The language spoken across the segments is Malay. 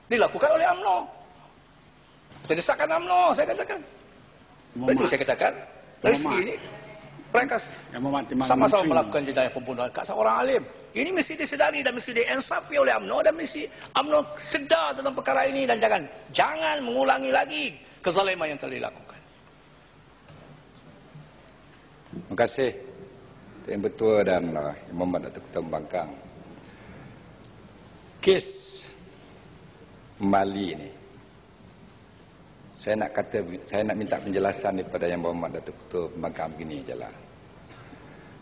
dilakukan oleh UMNO. Saya desakkan UMNO, saya katakan. Itu saya katakan. Dari segi ini, mereka sama-sama melakukan jenayah pembunuhan kat seorang alim. Ini mesti disedari dan mesti diensafi oleh UMNO dan mesti UMNO sedar tentang perkara ini dan jangan mengulangi lagi kezaliman yang telah dilakukan. Terima kasih Yang Betua dan Muhammad Datuk Ketua Pembangkang. Kes Mali ini, saya nak minta penjelasan daripada Yang Berhormat Datuk Ketua Pembangkang begini jelah.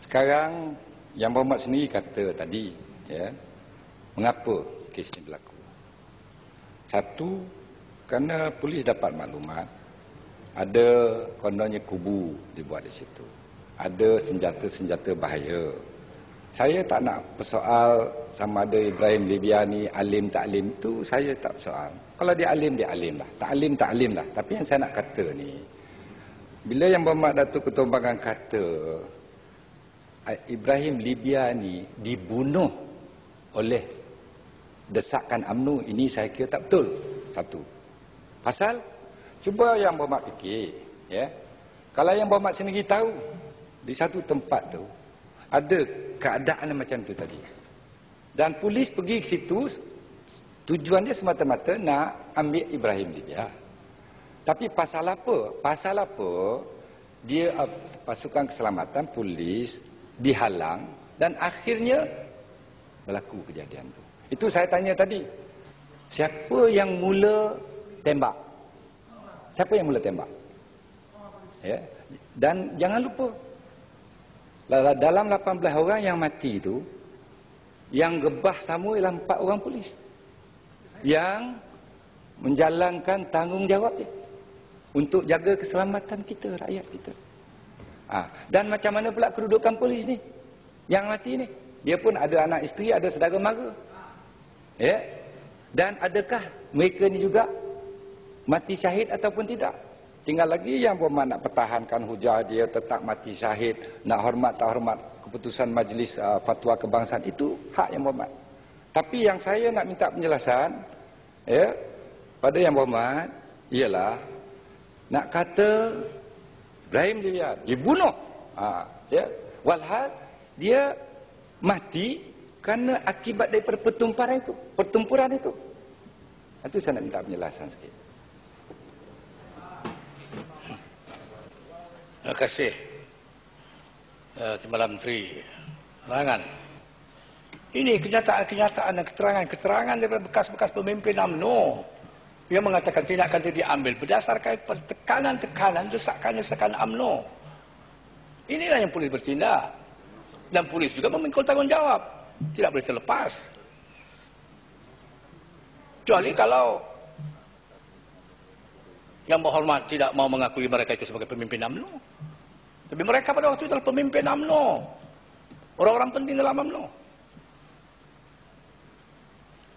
Sekarang Yang Berhormat sendiri kata tadi, ya, mengapa kes ini berlaku? Satu, kerana polis dapat maklumat ada kononnya kubu dibuat di situ. Ada senjata-senjata bahaya. Saya tak nak persoal sama ada Ibrahim Libiani alim tak alim tu, saya tak persoal. Kalau dia alim lah, tak alim lah. Tapi yang saya nak kata ni, bila Yang Berhormat Datuk Ketua Pembangkang kata Ibrahim Libiani dibunuh oleh desakan UMNO, ini saya kira tak betul. Satu. Pasal cuba Yang Berhormat fikir, ya. Kalau Yang Berhormat sendiri tahu di satu tempat tu ada keadaan macam tu tadi, dan polis pergi ke situ, tujuan dia semata-mata nak ambil Ibrahim dia. Tapi pasal apa? Dia pasukan keselamatan polis dihalang dan akhirnya berlaku kejadian tu. Itu saya tanya tadi, siapa yang mula tembak? Siapa yang mula tembak? Ya. Dan jangan lupa, dalam 18 orang yang mati itu, yang gebah sama ialah 4 orang polis yang menjalankan tanggungjawab dia untuk jaga keselamatan kita, rakyat kita. Dan macam mana pula kedudukan polis ni yang mati ni? Dia pun ada anak isteri, ada saudara mara, ya. Dan adakah mereka ni juga mati syahid ataupun tidak? Tinggal lagi Yang Berhormat nak pertahankan hujah dia tetap mati syahid, nak hormat tak hormat keputusan Majlis Fatwa Kebangsaan, itu hak Yang Berhormat. Tapi yang saya nak minta penjelasan, ya, pada Yang Berhormat ialah nak kata Ibrahim Libiani dibunuh, ya, walhal dia mati kerana akibat daripada pertempuran itu. Itu saya nak minta penjelasan sikit. Terima kasih Timbalan Menteri Penerangan. Ini kenyataan-kenyataan dan keterangan-keterangan daripada bekas-bekas pemimpin UMNO yang mengatakan tindakan itu diambil berdasarkan tekanan-tekanan, desakan-desakan UMNO. Inilah yang polis bertindak. Dan polis juga memikul tanggungjawab. Tidak boleh terlepas. Kecuali kalau Yang Berhormat tidak mau mengakui mereka itu sebagai pemimpin UMNO. Tapi mereka pada waktu itu adalah pemimpin UMNO. Orang-orang penting dalam UMNO.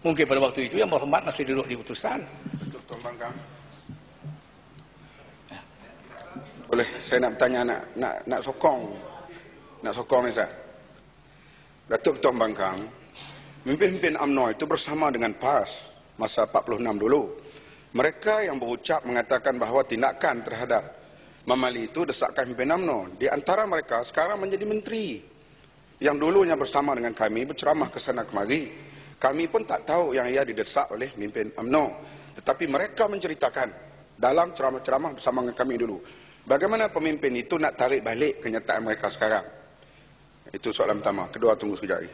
Mungkin pada waktu itu Yang Berhormat masih duduk di utusan. Dr. Pembangkang. Boleh, saya nak bertanya, nak sokong ni, Ustaz. Datuk Ketua Pembangkang, pemimpin UMNO itu bersama dengan PAS masa 46 dulu. Mereka yang berucap mengatakan bahawa tindakan terhadap Mamali itu desakan pemimpin UMNO. Di antara mereka sekarang menjadi menteri. Yang dulunya bersama dengan kami berceramah ke sana kemari. Kami pun tak tahu yang ia didesak oleh pemimpin UMNO. Tetapi mereka menceritakan dalam ceramah-ceramah bersama dengan kami dulu. Bagaimana pemimpin itu nak tarik balik kenyataan mereka sekarang? Itu soalan pertama. Kedua, tunggu sekejap lagi.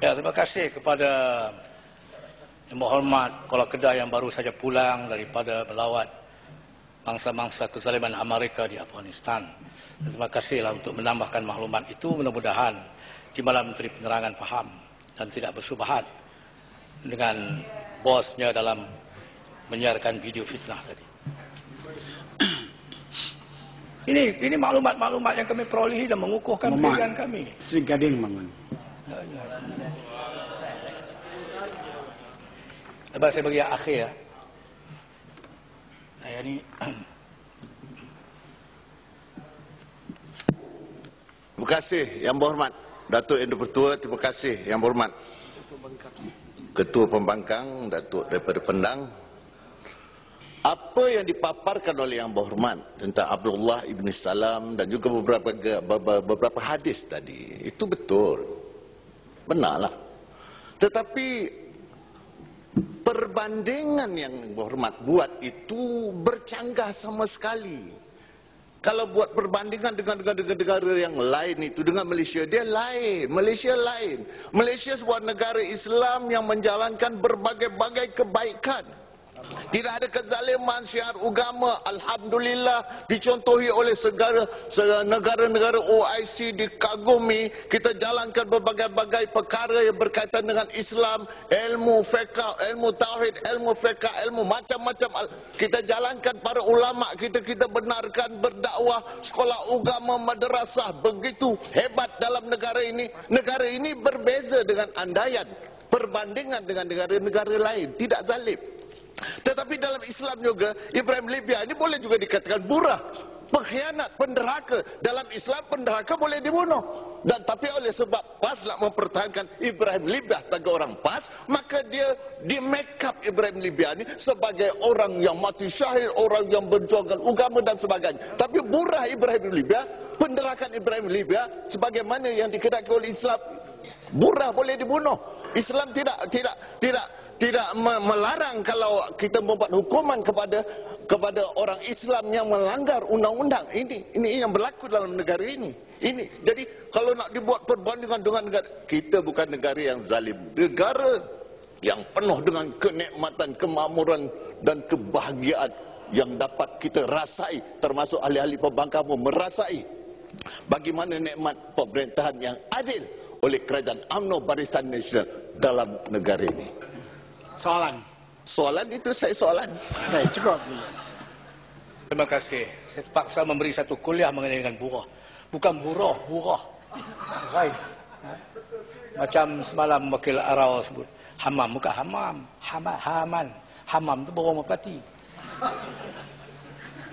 Ya, terima kasih kepada Yang Berhormat Kepala Kedah yang baru saja pulang daripada melawat mangsa-mangsa kezaliman Amerika di Afghanistan. Dan terima kasihlah untuk menambahkan maklumat itu. Mudah-mudahan Timbalan Menteri Penerangan faham dan tidak bersubahat dengan bosnya dalam menyiarkan video fitnah tadi. Ini maklumat-maklumat yang kami perolehi dan mengukuhkan pilihan kami. Sri Gading Mangun. Lepas saya bagi yang akhir. Saya ni terima kasih Yang Berhormat Datuk Yang Bertua, terima kasih Yang Berhormat Ketua Pembangkang, Datuk daripada Pendang, apa yang dipaparkan oleh Yang Berhormat tentang Abdullah ibn Salam dan juga beberapa hadis tadi, itu betul. Benarlah. Tetapi perbandingan yang Berhormat buat itu bercanggah sama sekali. Kalau buat perbandingan dengan negara yang lain itu, dengan Malaysia, dia lain. Malaysia lain. Malaysia sebuah negara Islam yang menjalankan berbagai-bagai kebaikan. Tidak ada kezaliman syiar agama. Alhamdulillah dicontohi oleh negara-negara OIC, dikagumi. Kita jalankan berbagai-bagai perkara yang berkaitan dengan Islam, ilmu fiqh, ilmu tauhid, ilmu fiqh, ilmu macam-macam. Kita jalankan para ulama kita benarkan berdakwah, sekolah agama, madrasah, begitu hebat dalam negara ini. Negara ini berbeza dengan andaian perbandingan dengan negara-negara lain, tidak zalim. Tetapi dalam Islam juga, Ibrahim Libya ini boleh juga dikatakan burah, pengkhianat, penderhaka. Dalam Islam penderhaka boleh dibunuh. Dan tapi oleh sebab PAS nak mempertahankan Ibrahim Libya sebagai orang PAS, maka dia di make up Ibrahim Libya ini sebagai orang yang mati syahid, orang yang berjuangkan agama dan sebagainya. Tapi burah Ibrahim Libya, penderakan Ibrahim Libya sebagaimana yang dikehendaki oleh Islam, burah boleh dibunuh. Islam tidak melarang kalau kita membuat hukuman kepada orang Islam yang melanggar undang-undang. Ini yang berlaku dalam negara ini. Jadi kalau nak dibuat perbandingan dengan negara, kita bukan negara yang zalim, negara yang penuh dengan kenikmatan, kemakmuran dan kebahagiaan yang dapat kita rasai, termasuk ahli-ahli pembangkang pun merasai bagaimana nikmat pemerintahan yang adil oleh kerajaan UMNO Barisan Nasional dalam negara ini. Soalan itu saya soalan. Baik, cukup. Terima kasih. Saya terpaksa memberi satu kuliah mengenai dengan burah. Bukan burah. Right. Macam semalam wakil Arau sebut. Hamam, bukan hamam. Haman. Hamam itu bawah merpati.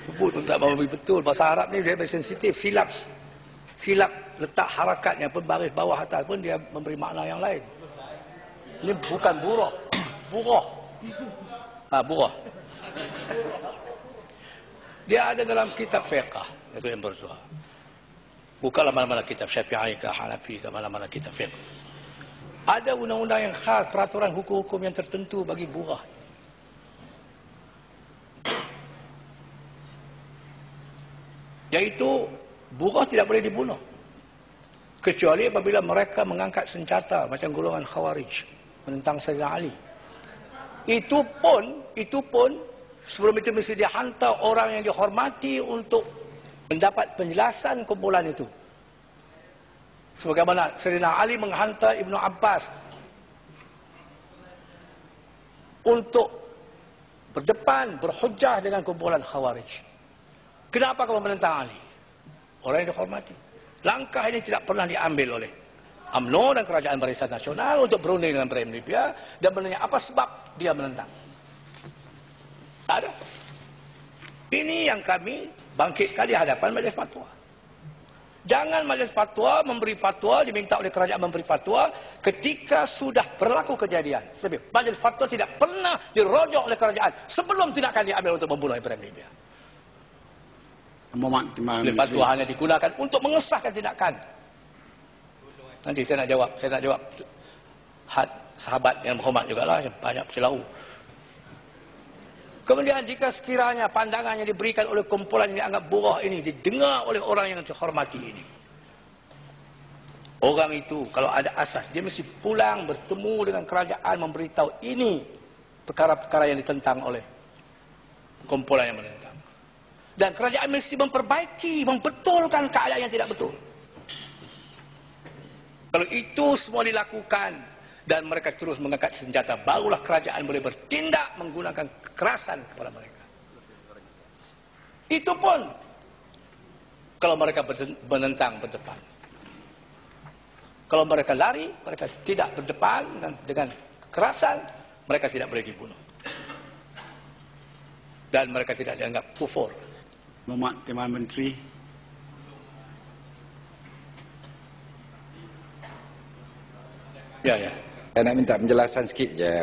Sebut pun tak bawa betul. Bahasa Arab ni dia sensitif. Silap letak harakatnya pun, baris bawah atas pun dia memberi makna yang lain. Ini bukan burah. Burah. Dia ada dalam kitab fiqh, itu yang berzuah. Bukanlah mana-mana kitab Syafi'i ke Hanafi ke mana-mana kitab fiqh. Ada undang-undang yang khas, peraturan hukum-hukum yang tertentu bagi burah. Yaitu burah tidak boleh dibunuh kecuali apabila mereka mengangkat senjata macam golongan Khawarij menentang Sayyidina Ali. Itu pun sebelum itu mesti dihantar orang yang dihormati untuk mendapat penjelasan kumpulan itu. Sebagaimana Sayyidina Ali menghantar Ibnu Abbas untuk berhujjah dengan kumpulan Khawarij. Kenapa kamu menentang Ali? Orang yang dihormati. Langkah ini tidak pernah diambil oleh UMNO dan Kerajaan Barisan Nasional untuk berunding dengan Ibrahim Libya dan menanya apa sebab dia menentang. Tak ada. Ini yang kami bangkitkan di hadapan Majlis Fatwa. Jangan Majlis Fatwa memberi fatwa, diminta oleh kerajaan memberi fatwa ketika sudah berlaku kejadian. Tapi Majlis Fatwa tidak pernah dirojok oleh kerajaan sebelum tindakan diambil untuk membunuh Ibrahim Libya. Fatwa hanya digunakan untuk mengesahkan tindakan. Nanti saya nak jawab sahabat yang berhormat jugalah, banyak celau. Kemudian jika sekiranya pandangan yang diberikan oleh kumpulan yang dianggap burah ini didengar oleh orang yang terhormati ini, orang itu kalau ada asas dia mesti pulang bertemu dengan kerajaan memberitahu ini perkara-perkara yang ditentang oleh kumpulan yang menentang. Dan kerajaan mesti memperbaiki, membetulkan keadaan yang tidak betul. Kalau itu semua dilakukan dan mereka terus mengangkat senjata, barulah kerajaan boleh bertindak menggunakan kekerasan kepada mereka. Itu pun kalau mereka menentang berdepan. Kalau mereka lari, mereka tidak berdepan dengan kekerasan, mereka tidak boleh dibunuh. Dan mereka tidak dianggap kufur. Mohon Timbalan Menteri. Ya. Saya nak minta penjelasan sikit je.